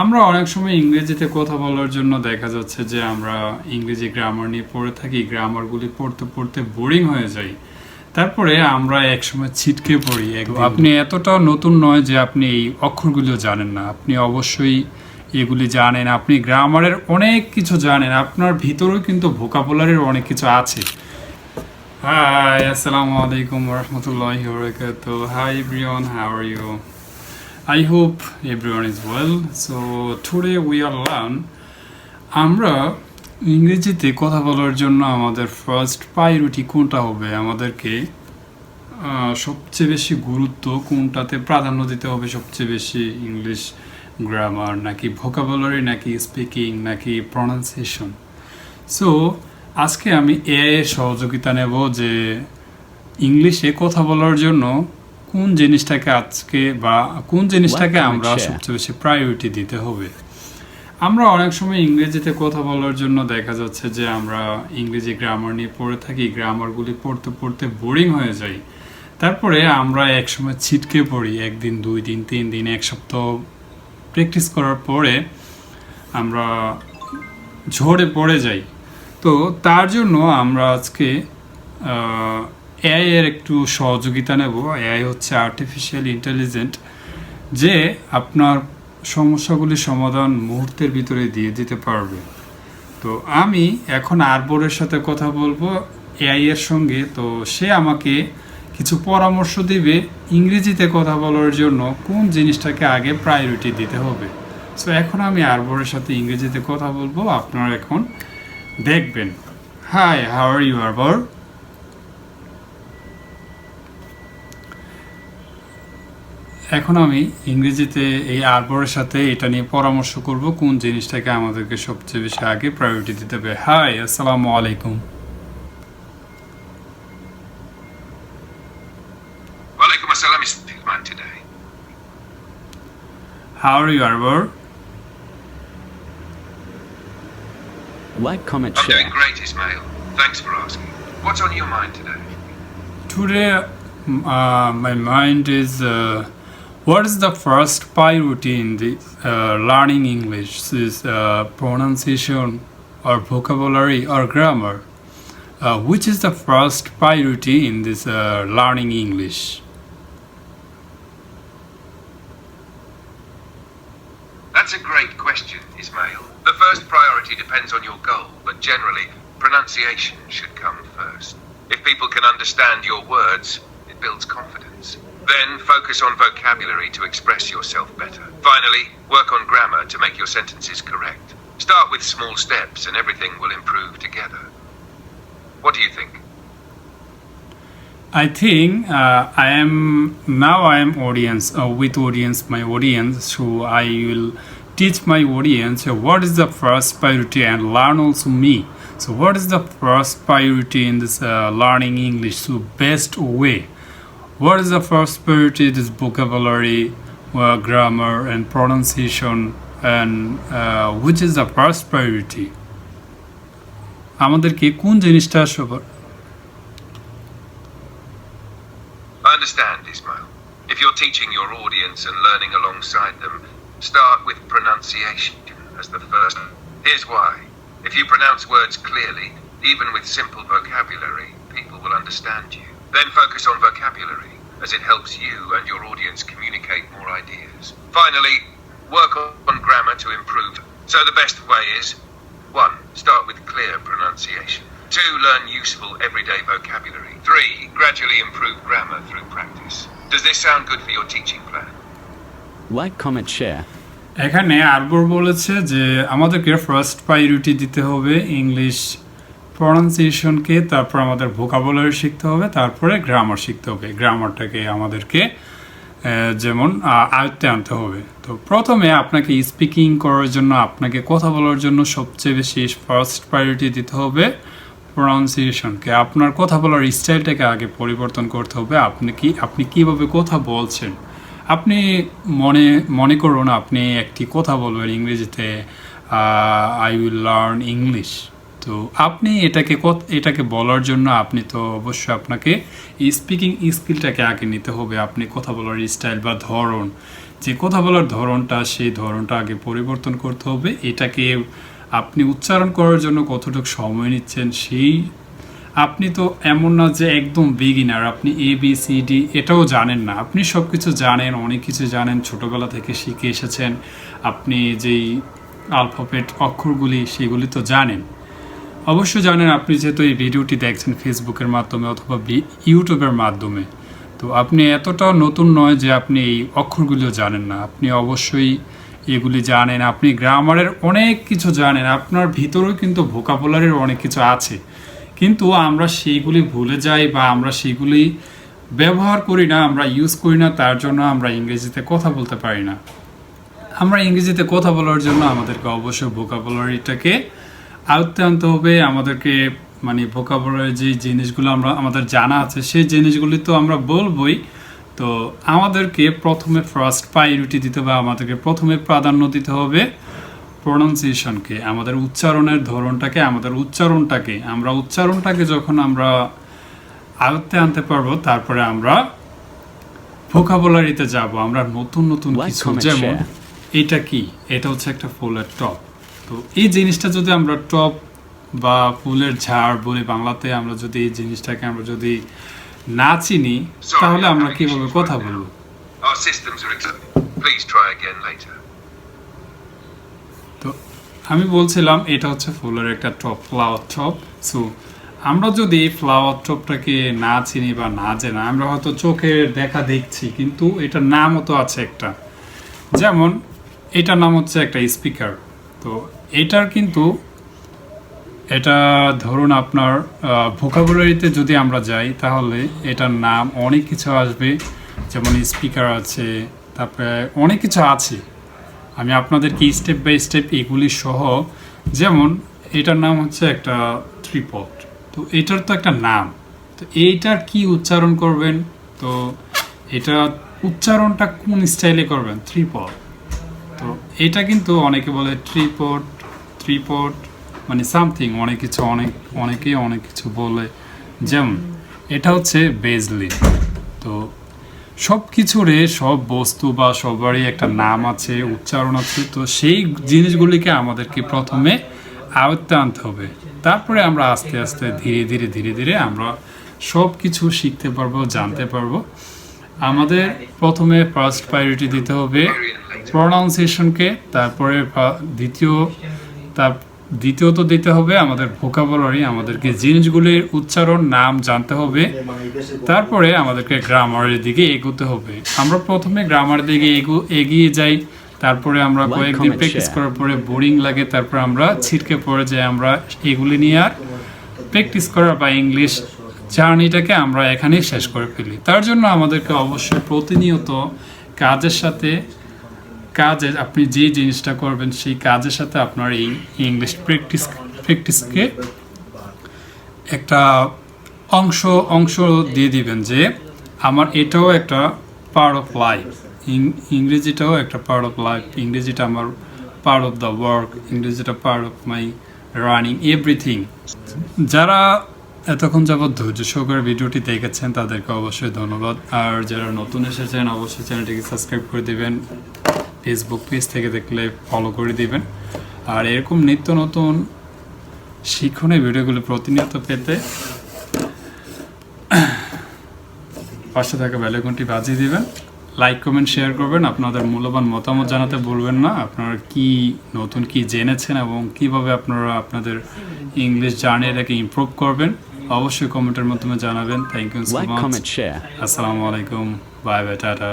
আমরা অনেক সময় ইংরেজিতে কথা বলার জন্য দেখা যাচ্ছে যে আমরা ইংরেজি গ্রামার নিয়ে পড়ে থাকি, গ্রামারগুলি পড়তে পড়তে বোরিং হয়ে যাই। তারপরে আমরা একসময় ছিটকে পড়ি। আপনি এতটা নতুন নয় যে আপনি এই অক্ষরগুলিও জানেন না, আপনি অবশ্যই এগুলি জানেন, আপনি গ্রামারের অনেক কিছু জানেন, আপনার ভিতরেও কিন্তু ভোকাবুলারির অনেক কিছু আছে। Hi, assalamu alaikum warahmatullahi wabarakatuh. Hi everyone, how are you? I hope everyone is well. So today we are learn আমরা ইংরেজিতে কথা বলার জন্য আমাদের ফার্স্ট প্রায়োরিটি কোনটা হবে, আমাদেরকে সবচেয়ে বেশি গুরুত্ব কোনটাতে প্রাধান্য দিতে হবে সবচেয়ে বেশি, ইংলিশ গ্রামার নাকি ভোকাবুলারি নাকি স্পিকিং নাকি প্রনাউন্সিয়েশন। সো আজকে আমি এআই এর সহযোগিতা নেব যে ইংলিশে কথা বলার জন্য কোন জিনিসটাকে আমরা সবচেয়ে বেশি প্রায়োরিটি দিতে হবে। আমরা অনেক সময় ইংরেজিতে কথা বলার জন্য দেখা যাচ্ছে যে আমরা ইংরেজি গ্রামার নিয়ে পড়ে থাকি, গ্রামারগুলি পড়তে পড়তে বোরিং হয়ে যাই। তারপরে আমরা একসময় ছিটকে পড়ি, একদিন, 2 দিন, 3 দিন, 1 সপ্তাহ প্র্যাকটিস করার পরে আমরা ঝরে পড়ে যাই। তো তার জন্য আমরা আজকে এআই এর একটু সহযোগিতা নেব। এআই হচ্ছে আর্টিফিশিয়াল ইন্টেলিজেন্ট, যে আপনার সমস্যাগুলির সমাধান মুহূর্তের ভিতরে দিয়ে দিতে পারবে। তো আমি এখন আরবরের সাথে কথা বলবো এআই এর সঙ্গে। তো সে আমাকে কিছু পরামর্শ দিবে ইংরেজিতে কথা বলার জন্য কোন জিনিসটাকে আগে প্রায়োরিটি দিতে হবে। সো এখন আমি আরবরের সাথে ইংরেজিতে কথা বলবো, আপনারা এখন দেখবেন। High, how are you আরবর? এখন আমি ইংরেজিতে এই আরবরের সাথে এটা নিয়ে পরামর্শ করব কোন জিনিসটাকে আমাদেরকে সবচেয়ে বেশি আগে প্রায়োরিটি দিতে হবে। হাই, আসসালামু আলাইকুম। Walaikum assalam, Ismail today. How are you, Arbor? Like, comment, I'm share. doing great, Ismail. Thanks for asking. What's on your mind today? Today, my mind is what is the first priority in the learning English? Is pronunciation or vocabulary or grammar? Which is the first priority in this learning English? That's a great question, Ismail. The first priority depends on your goal, but generally, pronunciation should come first. If people can understand your words, it builds confidence. Then focus on vocabulary to express yourself better. Finally, work on grammar to make your sentences correct. Start with small steps and everything will improve together. What do you think? I think I am audience with audience, my audience, so I will teach my audience what is the first priority and learn also me. So what is the first priority in this learning English? So best way. What is the first priority? This vocabulary, grammar and pronunciation, and which is the first priority? আমাদেরকে কোন জিনিসটা সবার I understand, Ismail. If you're teaching your audience and learning alongside them, start with pronunciation as the first. Here's why. If you pronounce words clearly, even with simple vocabulary, people will understand you. Then focus on vocabulary, as it helps you and your audience communicate more ideas. Finally, work on grammar to improve. So the best way is 1. Start with clear pronunciation. 2. Learn useful everyday vocabulary. 3. Gradually improve grammar through practice. Does this sound good for your teaching plan? Like, comment, share. এখানে আরবর বলেছে যে আমাদেরকে first priority দিতে হবে English প্রনাউন্সিয়েশনকে, তারপর আমাদের vocabulary শিখতে হবে, তারপরে গ্রামার শিখতে হবে। গ্রামারটাকে আমাদেরকে যেমন আয়ত্তে আনতে হবে। তো প্রথমে আপনাকে স্পিকিং করার জন্য, আপনাকে কথা বলার জন্য সবচেয়ে বেশি ফার্স্ট প্রায়োরিটি দিতে হবে প্রনাউন্সিয়েশনকে। আপনার কথা বলার স্টাইলটাকে আগে পরিবর্তন করতে হবে। আপনি কিভাবে কথা বলছেন। আপনি মনে করুন আপনি একটি কথা বলবেন ইংরেজিতে, আই উইল লার্ন ইংলিশ। তো আপনি এটাকে বলার জন্য আপনি তো অবশ্যই আপনাকে স্পিকিং স্কিলটাকে আগে নিতে হবে। আপনি কথা বলার স্টাইল বা ধরন, যে কথা বলার ধরনটা, সেই ধরনটা আগে পরিবর্তন করতে হবে। এটাকে আপনি উচ্চারণ করার জন্য কতটুকু সময় নিচ্ছেন, সেই আপনি তো এমন না যে একদম বিগিনার, আপনি ABCD এটাও জানেন না। আপনি সব কিছু জানেন, অনেক কিছু জানেন, ছোটোবেলা থেকে শিখে এসেছেন। আপনি যেই অ্যালফাবেট অক্ষরগুলি সেগুলি তো জানেন, অবশ্যই জানেন। আপনি যেহেতু এই ভিডিওটি দেখছেন ফেসবুকের মাধ্যমে অথবা ইউটিউবের মাধ্যমে, তো আপনি এতটাও নতুন নয় যে আপনি এই অক্ষরগুলিও জানেন না। আপনি অবশ্যই এগুলি জানেন, আপনি গ্রামারের অনেক কিছু জানেন, আপনার ভিতরেও কিন্তু ভোকাবুলারির অনেক কিছু আছে, কিন্তু আমরা সেইগুলি ভুলে যাই বা আমরা সেইগুলি ব্যবহার করি না, আমরা ইউজ করি না। তার জন্য আমরা ইংরেজিতে কথা বলতে পারি না। আমরা ইংরেজিতে কথা বলার জন্য আমাদেরকে অবশ্যই ভোকাবুলারিটাকে আয়ত্তে আনতে হবে। আমাদেরকে মানে ভোকাবুলারি যে জিনিসগুলো আমাদের জানা আছে সেই জিনিসগুলি তো আমরা বলবই, তো আমাদেরকে প্রথমে ফার্স্ট প্রায়োরিটি দিতে হবে, আমাদেরকে প্রথমে প্রাধান্য দিতে হবে প্রোনাউন্সিয়েশনকে, আমাদের উচ্চারণের ধরনটাকে, আমাদের উচ্চারণটাকে যখন আমরা আয়ত্তে আনতে পারবো, তারপরে আমরা ভোকাবুলারিতে যাব। আমরা নতুন নতুন কিছু, যেমন এটা কি, এটা হচ্ছে একটা ফুলের টপ। তো এই জিনিসটা যদি আমরা টপ বা ফুলের ঝাড় বলি বাংলাতে, আমরা যদি এই জিনিসটাকে আমরা যদি না চিনি, তাহলে আমরা কিভাবে কথা বলবো? Our systems are please try again later. তো আমি বলছিলাম এটা হচ্ছে ফুলের একটা টপ, ফ্লাওয়ার টপ। সো আমরা যদি এই ফ্লাওয়ার টপটাকে না চিনি বা না জানি, আমরা হয়তো চোখের দেখা দেখছি, কিন্তু এটার নামও তো আছে একটা, যেমন এটার নাম হচ্ছে একটা স্পিকার। তো এটার কিন্তু এটা ধরুন আপনার ভোকাবুলারিতে যদি আমরা যাই, তাহলে এটার নাম অনেক কিছু আসবে, যেমন স্পিকার আছে, তারপরে অনেক কিছু আছে। আমি আপনাদেরকে স্টেপ বাই স্টেপ এগুলি সহ, যেমন এটার নাম হচ্ছে একটা ট্রিপড। তো এটার তো একটা নাম, তো এইটার কি উচ্চারণ করবেন? তো এটা উচ্চারণটা কোন স্টাইলে করবেন? ট্রিপড। তো এটা কিন্তু অনেকে বলে ট্রিপড মানে সামথিং, অনেক কিছু, অনেকেই অনেক কিছু বলে। যেমন এটা হচ্ছে বেজলি। তো সব কিছুরে সব বস্তু বা সবারই একটা নাম আছে, উচ্চারণ আছে। তো সেই জিনিসগুলিকে আমাদেরকে প্রথমে আয়ত্তে আনতে হবে, তারপরে আমরা আস্তে আস্তে ধীরে ধীরে আমরা সব কিছু শিখতে পারবো, জানতে পারবো। আমাদের প্রথমে ফার্স্ট প্রায়োরিটি দিতে হবে প্রোনাউন্সিয়েশনকে, তারপরে দ্বিতীয়ত দিতে হবে আমাদের ভোকাবুলারি, আমাদেরকে জিনিসগুলির উচ্চারণ নাম জানতে হবে, তারপরে আমাদেরকে গ্রামারের দিকে এগোতে হবে। আমরা প্রথমে গ্রামারের দিকে এগিয়ে যাই, তারপরে আমরা কয়েকদিন প্র্যাকটিস করার পরে বোরিং লাগে, তারপর আমরা ছিটকে পড়ে যাই। আমরা এগুলি নিয়ে আর প্র্যাকটিস করা বা ইংলিশ জার্নিটাকে আমরা এখানেই শেষ করে ফেলি। তার জন্য আমাদেরকে অবশ্যই প্রতিনিয়ত আপনি যে জিনিসটা করবেন সেই কাজের সাথে আপনার এই ইংলিশ প্র্যাকটিসকে একটা অংশ দিয়ে দিবেন, যে আমার এটাও একটা পার্ট অফ লাইফ, ইংরেজিটাও একটা পার্ট অফ লাইফ, ইংরেজিটা আমার পার্ট অফ দ্য ওয়ার্ক, ইংরেজিটা part of my running everything. যারা এতক্ষণ যাবৎ ধৈর্য সহকারে ভিডিওটি দেখেছেন তাদেরকে অবশ্যই ধন্যবাদ। আর যারা নতুন এসেছেন অবশ্যই চ্যানেলটিকে সাবস্ক্রাইব করে দেবেন, ফেসবুক পেজ থেকে দেখলে ফলো করে দিবেন। আর এরকম নিত্য নতুন শিক্ষণীয় ভিডিওগুলো প্রতিনিয়ত পেতে পাশে থাকা বেল আইকনটি বাজিয়ে দিবেন, লাইক কমেন্ট শেয়ার করবেন, আপনাদের মূল্যবান মতামত জানাতে ভুলবেন না। আপনারা কি নতুন কি জেনেছেন এবং কিভাবে আপনারা আপনাদের ইংলিশ জার্নিটাকে ইমপ্রুভ করবেন অবশ্যই কমেন্টের মাধ্যমে জানাবেন। Thank you so much. Like, comment, share. আসসালামু আলাইকুম, বাই বাই, টাটা।